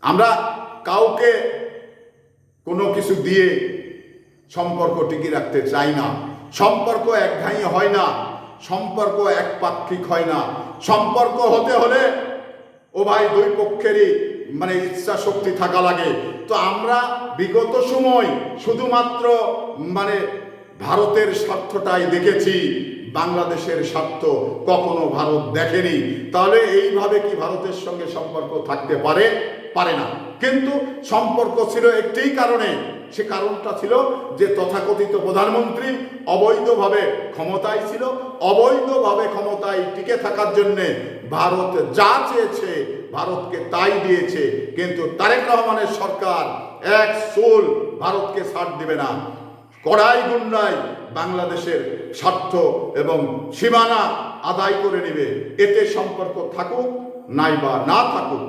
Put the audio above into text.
আমরা কাউকে কোনো কিছু দিয়ে সম্পর্ক টিকিয়ে রাখতে চাই না। সম্পর্ক একঘেয়ে হয় না, সম্পর্ক একপাক্ষিক হয় না। সম্পর্ক হতে হলে ভাই দুই পক্ষেরই ইচ্ছা শক্তি থাকা লাগে। তো আমরা বিগত সময় শুধুমাত্র ভারতের স্বার্থটাই দেখেছি, বাংলাদেশের স্বার্থ কখনো ভারত দেখেনি। তাহলে এইভাবে কি ভারতের সঙ্গে সম্পর্ক থাকতে পারে? পারে না। কিন্তু সম্পর্ক ছিল একটিই কারণে, সে কারণটা ছিল যে তথাকথিত প্রধানমন্ত্রী অবৈধভাবে ক্ষমতায় ছিল। অবৈধভাবে ক্ষমতায় টিকে থাকার জন্যে ভারত যা চেয়েছে ভারতকে তাই দিয়েছে। কিন্তু তারেক রহমানের সরকার এক চুল ভারতকে ছাড় দিবে না। কড়াই গুন্ডাই বাংলাদেশের স্বার্থ এবং সীমানা আদায় করে নেবে। এতে সম্পর্ক থাকুক নাই বা না থাকুক,